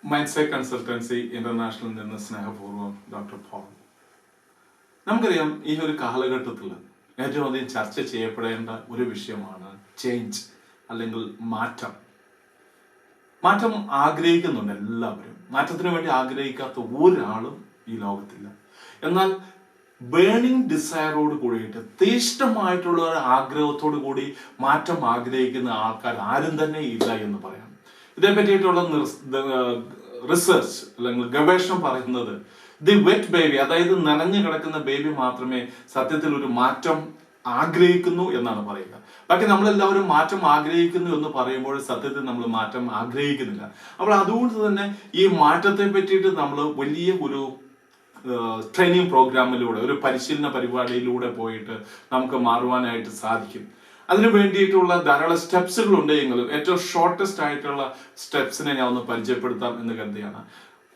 Mindset consultancy ഇന്റർനാഷണലിൽ നിന്ന് സ്നേഹപൂർവ്വം doctor Paul. നമുക്കറിയാം, ഈ ഒരു കാലഘട്ടത്തിൽ ഏറ്റവും അധികം ചർച്ച ചെയ്യപ്പെടേണ്ട ഒരു വിഷയമാണ് ചേഞ്ച്, അല്ലെങ്കിൽ മാറ്റം. മാറ്റം ആഗ്രഹിക്കുന്നുണ്ട് എല്ലാവരും. മാറ്റത്തിന് വേണ്ടി ആഗ്രഹിക്കാത്ത ഒരാളും ഈ ലോകത്തില്ല. എന്നാൽ ബേണിംഗ് ഡിസയറോട് കൂടിയിട്ട് തീഷ്ണമായിട്ടുള്ള ഒരു ആഗ്രഹത്തോടു കൂടി മാറ്റം ആഗ്രഹിക്കുന്ന ആൾക്കാർ ആരും തന്നെ ഇല്ല എന്ന് പറയാം. ഇതേ പറ്റിയിട്ടുള്ള റിസർച്ച് അല്ലെങ്കിൽ ഗവേഷണം പറയുന്നത് ദി വെറ്റ് ബേബി, അതായത് നനഞ്ഞു കിടക്കുന്ന ബേബി മാത്രമേ സത്യത്തിൽ ഒരു മാറ്റം ആഗ്രഹിക്കുന്നു എന്നാണ് പറയുക. ബാക്കി നമ്മളെല്ലാവരും മാറ്റം ആഗ്രഹിക്കുന്നു എന്ന് പറയുമ്പോൾ സത്യത്തിൽ നമ്മൾ മാറ്റം ആഗ്രഹിക്കുന്നില്ല. അപ്പോൾ അതുകൊണ്ട് തന്നെ ഈ മാറ്റത്തെ പറ്റിയിട്ട് നമ്മൾ വലിയ ഒരു ട്രെയിനിങ് പ്രോഗ്രാമിലൂടെ, ഒരു പരിശീലന പരിപാടിയിലൂടെ പോയിട്ട് നമുക്ക് മാറുവാനായിട്ട് സാധിക്കും. അതിനു വേണ്ടിയിട്ടുള്ള ധാരാളം സ്റ്റെപ്സുകൾ ഉണ്ടെങ്കിലും ഏറ്റവും ഷോർട്ടസ്റ്റ് ആയിട്ടുള്ള സ്റ്റെപ്സിനെ ഞാൻ ഒന്ന് പരിചയപ്പെടുത്താം എന്ന് കരുതിയാണ്.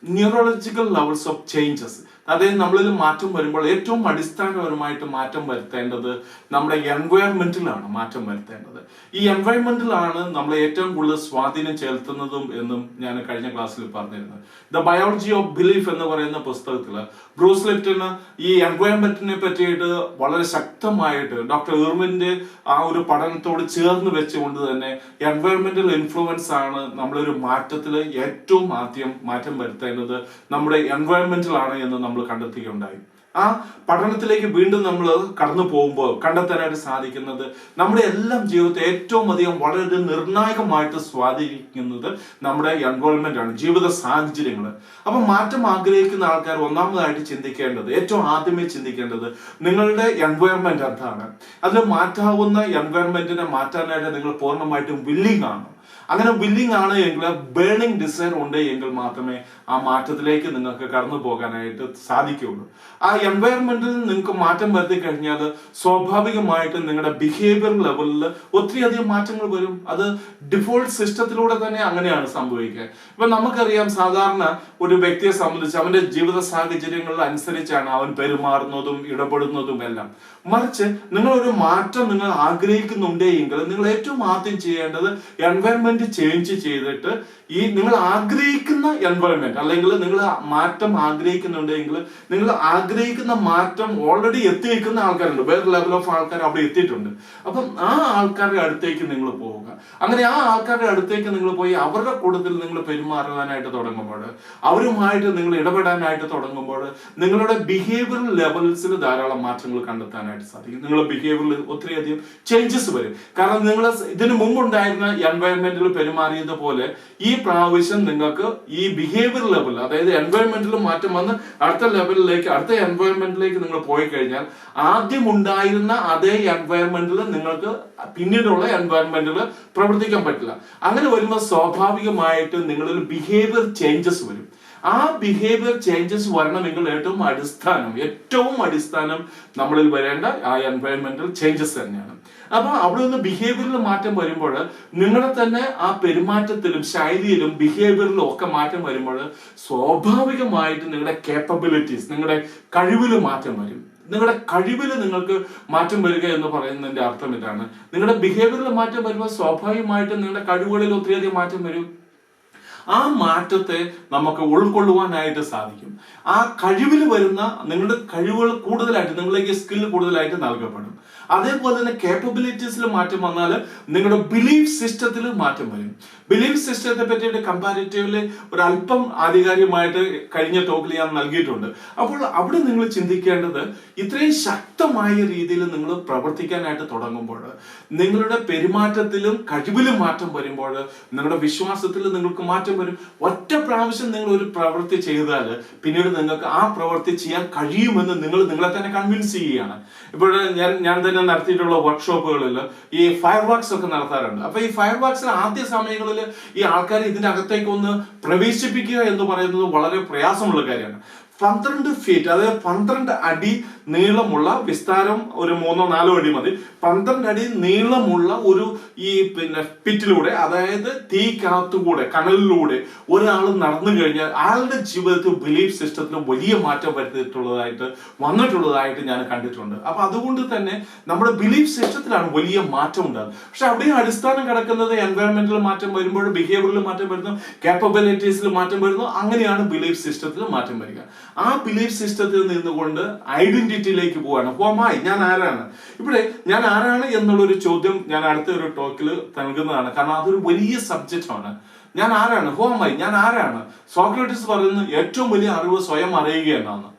ന്യൂറോളജിക്കൽ ലെവൽസ് ഓഫ് ചേഞ്ചസ്, അതായത് നമ്മളിൽ മാറ്റം വരുമ്പോൾ ഏറ്റവും അടിസ്ഥാനപരമായിട്ട് മാറ്റം വരുത്തേണ്ടത് നമ്മുടെ എൻവയൺമെന്റിലാണ് മാറ്റം വരുത്തേണ്ടത്. ഈ എൻവയൺമെന്റിലാണ് നമ്മൾ ഏറ്റവും കൂടുതൽ സ്വാധീനം ചെലുത്തുന്നതും എന്നും ഞാൻ കഴിഞ്ഞ ക്ലാസ്സിൽ പറഞ്ഞിരുന്നത്. ദ ബയോളജി ഓഫ് ബിലീഫ് എന്ന് പറയുന്ന പുസ്തകത്തിൽ ബ്രൂസ് ലിപ്റ്റന് ഈ എൻവയൺമെന്റിനെ പറ്റിയിട്ട് വളരെ ശക്തമായിട്ട് ഡോക്ടർ ഇർവിന്റെ ആ ഒരു പഠനത്തോട് ചേർന്ന് വെച്ചുകൊണ്ട് തന്നെ എൻവയൺമെന്റൽ ഇൻഫ്ലുവൻസ് ആണ് നമ്മളൊരു മാറ്റത്തിൽ ഏറ്റവും ആദ്യം മാറ്റം വരുത്തേണ്ടത് നമ്മുടെ എൻവയൺമെന്റിലാണ് എന്ന് നമ്മൾ കണ്ടെത്തുകയുണ്ടായി. ആ പഠനത്തിലേക്ക് വീണ്ടും നമ്മൾ കടന്നു പോകുമ്പോൾ കണ്ടെത്താനായിട്ട് സാധിക്കുന്നത് നമ്മുടെ എല്ലാം ജീവിതത്തെ ഏറ്റവും അധികം വളരെ നിർണായകമായിട്ട് സ്വാധീനിക്കുന്നത് നമ്മുടെ എൻവയോൺമെന്റ് ആണ്, ജീവിത സാഹചര്യങ്ങൾ. അപ്പൊ മാറ്റം ആഗ്രഹിക്കുന്ന ആൾക്കാർ ഒന്നാമതായിട്ട് ചിന്തിക്കേണ്ടത്, ഏറ്റവും ആദ്യമേ ചിന്തിക്കേണ്ടത് നിങ്ങളുടെ എൻവയോൺമെന്റ് എന്താണ്. അതിൽ മാറ്റാവുന്ന എൻവയോൺമെന്റിനെ മാറ്റാനായിട്ട് നിങ്ങൾ പൂർണ്ണമായിട്ടും വില്ലിംഗ് ആണ്. അങ്ങനെ വില്ലിംഗ് ആണ് എങ്കിൽ, ബേണിംഗ് ഡിസയർ ഉണ്ട് എങ്കിൽ മാത്രമേ ആ മാറ്റത്തിലേക്ക് നിങ്ങൾക്ക് കടന്നു പോകാനായിട്ട് സാധിക്കുകയുള്ളൂ. ആ എൻവയറമെന്റിൽ നിങ്ങൾക്ക് മാറ്റം വരുത്തി കഴിഞ്ഞാൽ സ്വാഭാവികമായിട്ട് നിങ്ങളുടെ ബിഹേവിയർ ലെവലിൽ ഒത്തിരിയധികം മാറ്റങ്ങൾ വരും. അത് ഡിഫോൾട്ട് സിസ്റ്റത്തിലൂടെ തന്നെ അങ്ങനെയാണ് സംഭവിക്കുക. ഇപ്പൊ നമുക്കറിയാം, സാധാരണ ഒരു വ്യക്തിയെ സംബന്ധിച്ച് അവന്റെ ജീവിത സാഹചര്യങ്ങളിൽ അനുസരിച്ചാണ് അവൻ പെരുമാറുന്നതും ഇടപെടുന്നതും എല്ലാം. മറിച്ച് നിങ്ങളൊരു മാറ്റം നിങ്ങൾ ആഗ്രഹിക്കുന്നുണ്ടേ എങ്കിൽ നിങ്ങൾ ഏറ്റവും ആദ്യം ചെയ്യേണ്ടത് എൻവയൺമെന്റ് ചേഞ്ച് ചെയ്തിട്ട് ഈ നിങ്ങൾ ആഗ്രഹിക്കുന്ന എൻവയൺമെന്റ്, അല്ലെങ്കിൽ നിങ്ങൾ മാറ്റം ആഗ്രഹിക്കുന്നുണ്ടെങ്കിൽ നിങ്ങൾ ആഗ്രഹിക്കുന്ന മാറ്റം ഓൾറെഡി എത്തിയിരിക്കുന്ന ആൾക്കാരുണ്ട്, വേറെ ലെവൽ ഓഫ് ആൾക്കാർ അവിടെ എത്തിയിട്ടുണ്ട്. അപ്പം ആ ആൾക്കാരുടെ അടുത്തേക്ക് നിങ്ങൾ പോവുക. അങ്ങനെ ആ ആൾക്കാരുടെ അടുത്തേക്ക് നിങ്ങൾ പോയി അവരുടെ കൂട്ടത്തിൽ നിങ്ങൾ പെരുമാറുവാനായിട്ട് തുടങ്ങുമ്പോൾ, അവരുമായിട്ട് നിങ്ങൾ ഇടപെടാനായിട്ട് തുടങ്ങുമ്പോൾ നിങ്ങളുടെ ബിഹേവിയറൽ ലെവൽസിൽ ധാരാളം മാറ്റങ്ങൾ കണ്ടെത്താനായിട്ട് സാധിക്കും. നിങ്ങളുടെ ബിഹേവിയറിൽ ഒത്തിരിയധികം ചേഞ്ചസ് വരും. കാരണം നിങ്ങൾ ഇതിനു മുമ്പുണ്ടായിരുന്ന എൻവയൺമെന്റിൽ പെരുമാറിയത് പോലെ ഈ പ്രാവശ്യം നിങ്ങൾക്ക് ഈ ബിഹേവിയർ ലെവൽ, അതായത് എൻവയൺമെന്റിൽ മാറ്റം വന്ന് അടുത്ത ലെവലിലേക്ക്, അടുത്ത എൻവയൺമെന്റിലേക്ക് നിങ്ങൾ പോയി കഴിഞ്ഞാൽ ആദ്യം ഉണ്ടായിരുന്ന അതേ എൻവയൺമെന്റിൽ നിങ്ങൾക്ക് പിന്നീടുള്ള എൻവയൺമെന്റിൽ പ്രവർത്തിക്കാൻ പറ്റില്ല. അങ്ങനെ വരുമ്പോൾ സ്വാഭാവികമായിട്ട് നിങ്ങളിൽ ബിഹേവിയർ ചേഞ്ചസ് വരും. ആ ബിഹേവിയർ ചേഞ്ചസ് വരണമെങ്കിൽ ഏറ്റവും അടിസ്ഥാനം നമ്മളിൽ വരേണ്ട ആ എൻവയൺമെന്റൽ ചേഞ്ചസ് തന്നെയാണ്. അപ്പൊ അവിടെ നിന്ന് ബിഹേവിയറിൽ മാറ്റം വരുമ്പോൾ നിങ്ങളുടെ തന്നെ ആ പെരുമാറ്റത്തിലും ശൈലിയിലും ബിഹേവിയറിലും ഒക്കെ മാറ്റം വരുമ്പോൾ സ്വാഭാവികമായിട്ട് നിങ്ങളുടെ കേപ്പബിലിറ്റീസ്, നിങ്ങളുടെ കഴിവിൽ മാറ്റം വരും. നിങ്ങളുടെ കഴിവിൽ നിങ്ങൾക്ക് മാറ്റം വരിക എന്ന് പറയുന്നതിന്റെ അർത്ഥം ഇതാണ്. നിങ്ങളുടെ ബിഹേവിയറിൽ മാറ്റം വരുമ്പോൾ സ്വാഭാവികമായിട്ടും നിങ്ങളുടെ കഴിവുകളിൽ ഒത്തിരിയധികം മാറ്റം വരും. ആ മാറ്റത്തെ നമുക്ക് ഉൾക്കൊള്ളുവാനായിട്ട് സാധിക്കും. ആ കഴിവിൽ വരുന്ന നിങ്ങളുടെ കഴിവുകൾ കൂടുതലായിട്ട്, നിങ്ങളിലേക്ക് സ്കില്ല് കൂടുതലായിട്ട് നൽകപ്പെടും. അതേപോലെ തന്നെ കേപ്പബിലിറ്റീസിൽ മാറ്റം വന്നാൽ നിങ്ങളുടെ ബിലീഫ് സിസ്റ്റത്തിൽ മാറ്റം വരും. ബിലീഫ് സിസ്റ്റത്തെ പറ്റിയിട്ട് കമ്പാരിറ്റീവ്ലി ഒരല്പം ആധികാരികമായിട്ട് കഴിഞ്ഞ ടോക്കിൽ ഞാൻ നൽകിയിട്ടുണ്ട്. അപ്പോൾ അവിടെ നിങ്ങൾ ചിന്തിക്കേണ്ടത്, ഇത്രയും ശക്തമായ രീതിയിൽ നിങ്ങൾ പ്രവർത്തിക്കാനായിട്ട് തുടങ്ങുമ്പോൾ, നിങ്ങളുടെ പെരുമാറ്റത്തിലും കഴിവിലും മാറ്റം വരുമ്പോൾ, നിങ്ങളുടെ വിശ്വാസത്തിൽ നിങ്ങൾക്ക് മാറ്റം വരും. ഒറ്റ പ്രാവശ്യം നിങ്ങൾ ഒരു പ്രവൃത്തി ചെയ്താൽ പിന്നീട് നിങ്ങൾക്ക് ആ പ്രവൃത്തി ചെയ്യാൻ കഴിയുമെന്ന് നിങ്ങൾ നിങ്ങളെ തന്നെ കൺവിൻസ് ചെയ്യുകയാണ്. ഇപ്പോൾ ഞാൻ തന്നെ നടത്തിയിട്ടുള്ള വർക്ക്ഷോപ്പുകളിൽ ഈ ഫയർ വർക്സ് ഒക്കെ നടത്താറുണ്ട്. അപ്പൊ ഈ ഫയർ വർക്സിന് ആദ്യ സമയങ്ങളിൽ ഈ ആൾക്കാർ ഇതിന്റെ അകത്തേക്ക് ഒന്ന് പ്രവേശിപ്പിക്കുക എന്ന് പറയുന്നത് വളരെ പ്രയാസമുള്ള കാര്യമാണ്. 12 ഫീറ്റ്, അതായത് 12 അടി നീളമുള്ള, വിസ്താരം ഒരു 3-4 അടി മതി, 12 അടി നീളമുള്ള ഒരു ഈ പിറ്റിലൂടെ, അതായത് തീക്കകത്തുകൂടെ, കനലിലൂടെ ഒരാൾ നടന്നു കഴിഞ്ഞാൽ ആളുടെ ജീവിതത്തിൽ ബിലീഫ് സിസ്റ്റത്തിൽ വലിയ മാറ്റം വന്നിട്ടുള്ളതായിട്ട് ഞാൻ കണ്ടിട്ടുണ്ട്. അപ്പൊ അതുകൊണ്ട് തന്നെ നമ്മുടെ ബിലീഫ് സിസ്റ്റത്തിലാണ് വലിയ മാറ്റം ഉണ്ടാകുന്നത്. പക്ഷെ അവിടെ അടിസ്ഥാനം കിടക്കുന്നത് എൻവയറമെന്റിൽ മാറ്റം വരുമ്പോൾ, ബിഹേവിയറിൽ മാറ്റം വരുന്നു, കേപ്പബിലിറ്റീസിൽ മാറ്റം വരുന്നു. അങ്ങനെയാണ് ബിലീഫ് സിസ്റ്റത്തിൽ മാറ്റം വരിക. ആ ബിലീഫ് സിസ്റ്റത്തിൽ നിന്നുകൊണ്ട് ഐഡന്റിറ്റിയിലേക്ക് പോവാണ്. ഹോമായി, ഞാൻ ആരാണ്? ഇവിടെ ഞാൻ ആരാണ് എന്നുള്ളൊരു ചോദ്യം ഞാൻ അടുത്ത ഒരു ടോക്കിൽ നൽകുന്നതാണ്. കാരണം അതൊരു വലിയ സബ്ജക്റ്റ് ആണ്. ഞാൻ ആരാണ്? ഹോമായി, ഞാൻ ആരാണ്? സോക്രട്ടീസ് പറയുന്നത് ഏറ്റവും വലിയ അറിവ് സ്വയം അറിയുക എന്നാണ്.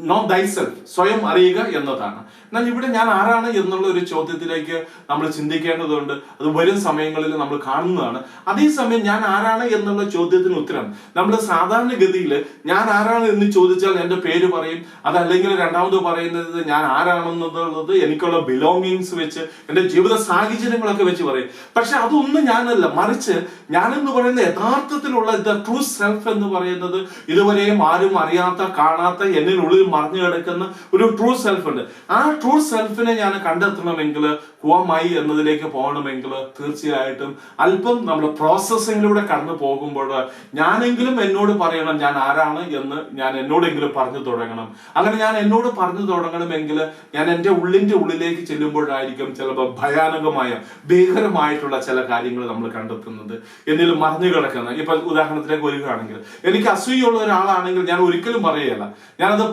നോ ദൈസെൽഫ്, സ്വയം അറിയുക എന്നതാണ്. എന്നാൽ ഇവിടെ ഞാൻ ആരാണ് എന്നുള്ള ഒരു ചോദ്യത്തിലേക്ക് നമ്മൾ ചിന്തിക്കേണ്ടതുണ്ട്. അത് വരും സമയങ്ങളിൽ നമ്മൾ കാണുന്നതാണ്. അതേസമയം ഞാൻ ആരാണ് എന്നുള്ള ചോദ്യത്തിന് ഉത്തരം നമ്മൾ സാധാരണഗതിയിൽ ഞാൻ ആരാണ് എന്ന് ചോദിച്ചാൽ എൻ്റെ പേര് പറയും. അതല്ലെങ്കിൽ രണ്ടാമത് പറയുന്നത് ഞാൻ ആരാണെന്നുള്ളത് എനിക്കുള്ള ബിലോങ്ങിങ്സ് വെച്ച്, എൻ്റെ ജീവിത സാഹചര്യങ്ങളൊക്കെ വെച്ച് പറയും. പക്ഷെ അതൊന്നും ഞാനല്ല, മറിച്ച് ഞാനെന്ന് പറയുന്ന യഥാർത്ഥത്തിലുള്ള ദ ട്രൂ സെൽഫ് എന്ന് പറയുന്നത് ഇതുവരെയും ആരും അറിയാത്ത, കാണാത്ത, എന്നിനുള്ളിൽ മറിഞ്ഞു കിടക്കുന്ന ഒരു ട്രൂ സെൽഫ് ഉണ്ട്. ആ ട്രൂ സെൽഫിനെ ഞാൻ കണ്ടെത്തണമെങ്കിൽ, ഹുവമായി എന്നതിലേക്ക് പോകണമെങ്കിൽ തീർച്ചയായിട്ടും അല്പം നമ്മുടെ പ്രോസസ്സിങ്ങിലൂടെ കടന്നു പോകുമ്പോൾ ഞാനെങ്കിലും എന്നോട് പറയണം ഞാൻ ആരാണ് എന്ന്, ഞാൻ എന്നോടെങ്കിലും പറഞ്ഞു തുടങ്ങണം. അങ്ങനെ ഞാൻ എന്നോട് പറഞ്ഞു തുടങ്ങണമെങ്കിൽ ഞാൻ എൻ്റെ ഉള്ളിലേക്ക് ചെല്ലുമ്പോഴായിരിക്കും ചിലപ്പോൾ ഭയാനകമായ, ഭീകരമായിട്ടുള്ള ചില കാര്യങ്ങൾ നമ്മൾ കണ്ടെത്തുന്നത്, എന്നിൽ മറിഞ്ഞു കിടക്കുന്ന. ഇപ്പൊ ഉദാഹരണത്തിലേക്ക് വരികയാണെങ്കിൽ, എനിക്ക് അസൂയുള്ള ഒരാളാണെങ്കിൽ ഞാൻ ഒരിക്കലും പറയുകയല്ല, ഞാനത്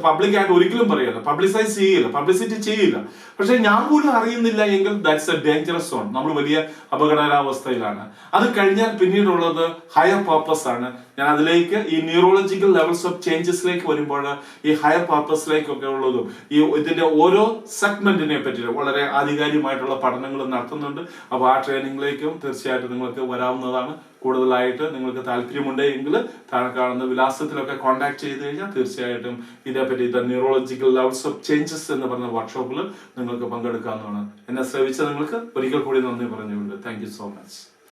പബ്ലിക്കായിട്ട് ഒരിക്കലും പറയുകയല്ല, പബ്ലിസിറ്റി ചെയ്യില്ല. പക്ഷെ ഞാൻ പോലും അറിയുന്നില്ല എങ്കിൽ ദാറ്റ്സ് എ ഡേഞ്ചറസ് സോൺ. നമ്മൾ വലിയ അപകടാവസ്ഥയിലാണ്. അത് കഴിഞ്ഞാൽ പിന്നീടുള്ളത് ഹയർ പർപ്പസ് ആണ്. ഞാൻ അതിലേക്ക് ഈ ന്യൂറോളജിക്കൽ ലെവൽസ് ഓഫ് ചേഞ്ചസിലേക്ക് വരുമ്പോൾ ഈ ഹയർ പർപ്പസിലേക്കൊക്കെ ഉള്ളതും ഈ ഇതിന്റെ ഓരോ സെഗ്മെന്റിനെ പറ്റി വളരെ ആധികാരികമായിട്ടുള്ള പഠനങ്ങൾ നടത്തുന്നുണ്ട്. അപ്പോൾ ആ ട്രെയിനിങ്ങിലേക്കും തീർച്ചയായിട്ടും നിങ്ങൾക്ക് വരാവുന്നതാണ്. കൂടുതലായിട്ട് നിങ്ങൾക്ക് താല്പര്യമുണ്ടെങ്കിൽ താഴെ കാണുന്ന വിലാസത്തിലൊക്കെ കോൺടാക്ട് ചെയ്ത് കഴിഞ്ഞാൽ തീർച്ചയായിട്ടും ഇതേപറ്റി the neurological levels of changes എന്ന് പറഞ്ഞ വർക്ക്ഷോപ്പിൽ നിങ്ങൾക്ക് പങ്കെടുക്കാവുന്നതാണ്. എന്നെ ശ്രമിച്ച നിങ്ങൾക്ക് ഒരിക്കൽ കൂടി നന്ദി പറഞ്ഞുകൊണ്ട് താങ്ക് യു സോ മച്ച്.